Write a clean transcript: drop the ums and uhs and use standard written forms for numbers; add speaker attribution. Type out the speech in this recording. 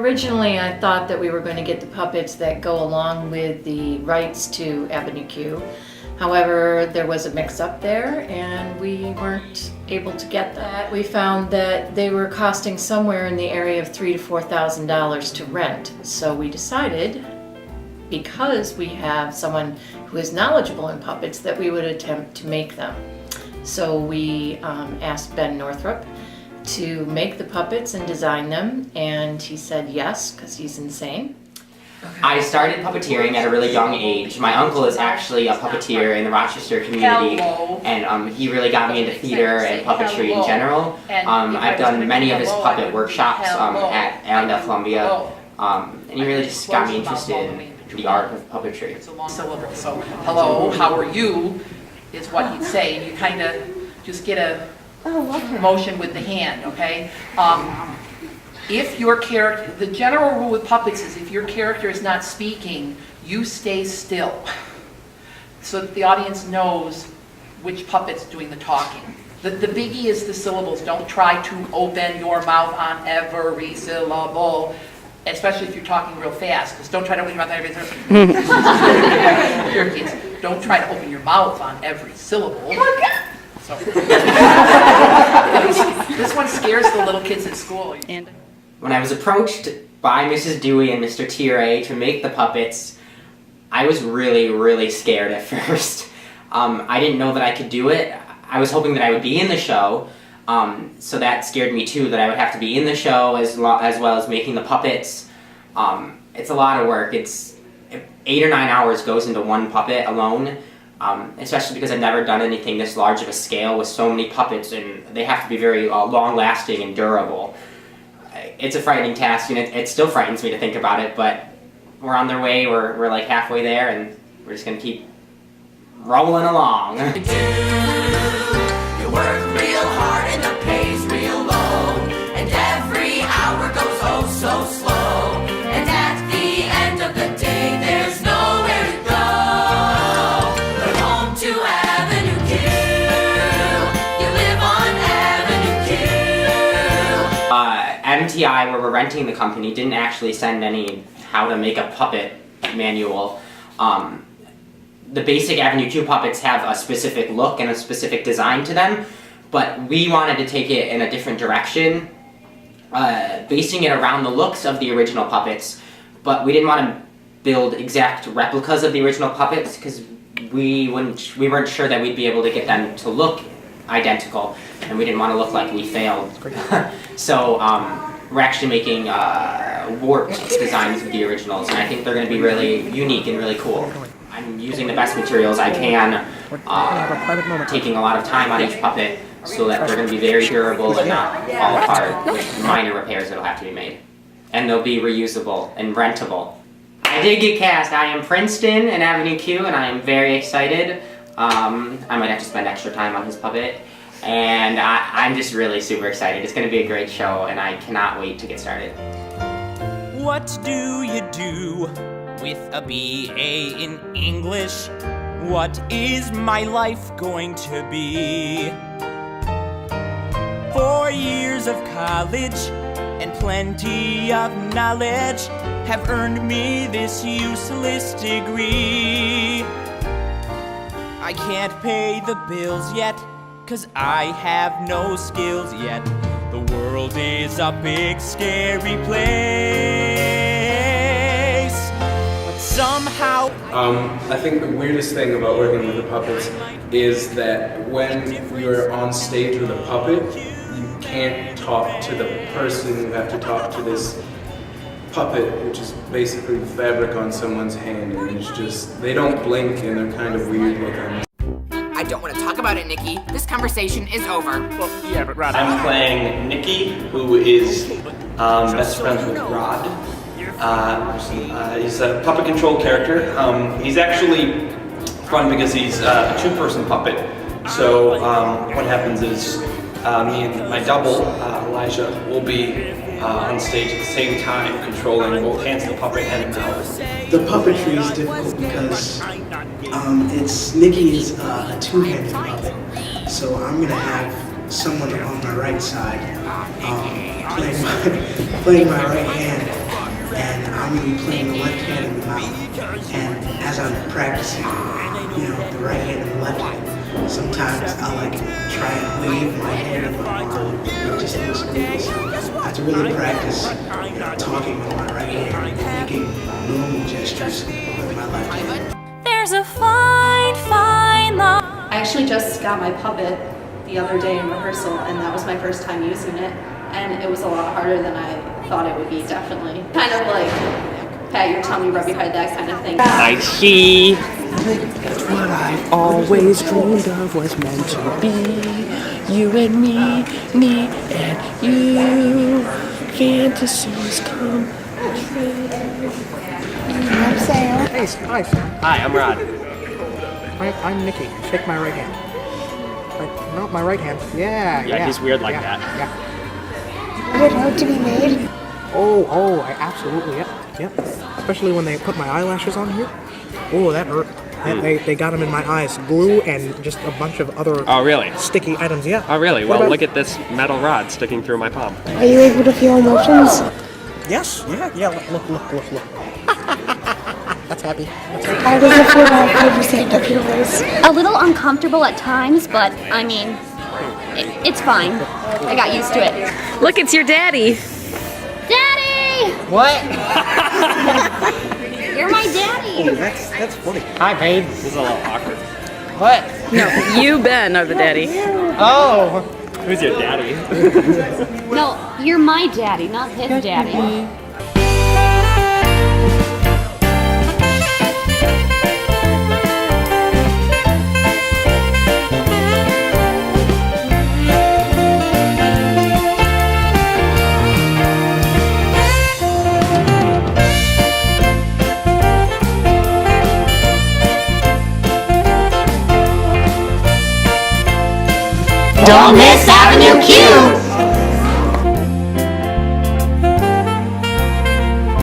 Speaker 1: Originally, I thought that we were going to get the puppets that go along with the rights to Avenue Q. However, there was a mix-up there and we weren't able to get that. We found that they were costing somewhere in the area of $3,000 to $4,000 to rent. So we decided, because we have someone who is knowledgeable in puppets, that we would attempt to make them. So we asked Ben Northrup to make the puppets and design them, and he said yes, because he's insane.
Speaker 2: I started puppeteering at a really young age. My uncle is actually a puppeteer in the Rochester community, and he really got me into theater and puppetry in general. I've done many of his puppet workshops at Allendale Columbia, and he really just got me interested in the art of puppetry.
Speaker 3: So, hello, how are you, is what he'd say, and you kind of just get a motion with the hand, okay? If your character, the general rule with puppets is if your character is not speaking, you stay still, so that the audience knows which puppet's doing the talking. The biggie is the syllables. Don't try to open your mouth on every syllable, especially if you're talking real fast, because don't try to open your mouth on every syllable. Your kids, don't try to open your mouth on every syllable. So, this one scares the little kids at school.
Speaker 2: When I was approached by Mrs. Dewey and Mr. Thierry to make the puppets, I was really, really scared at first. I didn't know that I could do it. I was hoping that I would be in the show, so that scared me too, that I would have to be in the show as well as making the puppets. It's a lot of work. It's 8 or 9 hours goes into one puppet alone, especially because I've never done anything this large of a scale with so many puppets, and they have to be very long-lasting and durable. It's a frightening task, and it still frightens me to think about it, but we're on their way, we're like halfway there, and we're just going to keep rolling along.
Speaker 4: You work real hard and the pay's real low, and every hour goes oh so slow, and at the end of the day there's nowhere to go, but home to Avenue Q. You live on Avenue Q.
Speaker 2: MTI, where we're renting the company, didn't actually send any how to make a puppet manual. The basic Avenue Q puppets have a specific look and a specific design to them, but we wanted to take it in a different direction, basing it around the looks of the original puppets, but we didn't want to build exact replicas of the original puppets because we weren't sure that we'd be able to get them to look identical, and we didn't want to look like we failed. So we're actually making warped designs of the originals, and I think they're going to be really unique and really cool. I'm using the best materials I can, taking a lot of time on each puppet so that they're going to be very durable and not fall apart with minor repairs that'll have to be made. And they'll be reusable and rentable. I did get cast. I am Princeton in Avenue Q, and I am very excited. I might have to spend extra time on his puppet, and I'm just really super excited. It's going to be a great show, and I cannot wait to get started.
Speaker 5: What do you do with a BA in English? What is my life going to be? 4 years of college and plenty of knowledge have earned me this useless degree. I can't pay the bills yet, 'cause I have no skills yet. The world is a big scary place, but somehow
Speaker 6: I think the weirdest thing about working with the puppets is that when you're on stage with a puppet, you can't talk to the person, you have to talk to this puppet, which is basically the fabric on someone's hand, and it's just, they don't blink and they're kind of weird looking.
Speaker 7: I don't want to talk about it, Nikki. This conversation is over.
Speaker 8: Well, yeah, but Rod, I'm playing Nikki, who is best friends with Rod. He's a puppet control character. He's actually fun because he's a two-person puppet. So what happens is me and my double, Elijah, will be on stage at the same time, controlling both hands of the puppet and mouth.
Speaker 9: The puppetry is difficult because Nikki is a two-handed puppet. So I'm gonna have someone on my right side playing my right hand. and I'm going to be playing the left hand in the mouth. And as I'm practicing, the right hand and the left hand, sometimes I'll like try and wave my hand in my arm. It just looks cool. So I have to really practice talking with my right hand and making normal gestures with my left hand.
Speaker 10: There's a fine, fine line.
Speaker 11: I actually just got my puppet the other day in rehearsal, and that was my first time using it, and it was a lot harder than I thought it would be, definitely. Kind of like pat your tummy, rub your head, that kind of thing.
Speaker 12: I see. That's what I've always dreamed of was meant to be. You and me and you. Fantasies come true.
Speaker 13: I'm Sam.
Speaker 14: Hey, hi Sam.
Speaker 12: Hi, I'm Rod.
Speaker 14: I'm Nikki. Shake my right hand. No, my right hand. Yeah.
Speaker 12: Yeah, he's weird like
Speaker 14: yeah,
Speaker 12: that.
Speaker 14: Yeah.
Speaker 13: Is it hard to be made?
Speaker 14: Oh, absolutely, yep. Especially when they put my eyelashes on here. Oh, that hurt. They got them in my eyes. Glue and just a bunch of other sticky items, yeah.
Speaker 12: Oh, really? Well, look at this metal rod sticking through my palm.
Speaker 13: Are you able to feel emotions?
Speaker 14: Yes, yeah, look. That's happy.
Speaker 13: How does it feel to have you stand up your voice?
Speaker 10: A little uncomfortable at times, but I mean, it's fine. I got used to it.
Speaker 15: Look, it's your daddy.
Speaker 10: Daddy!
Speaker 14: What?
Speaker 10: You're my daddy.
Speaker 14: Oh, that's funny.
Speaker 12: Hi, babe. This is a little awkward.
Speaker 14: What?
Speaker 15: No, you, Ben, are the daddy.
Speaker 14: Oh.
Speaker 12: Who's your daddy?
Speaker 10: No, you're my daddy, not his daddy.
Speaker 4: Don't miss Avenue Q!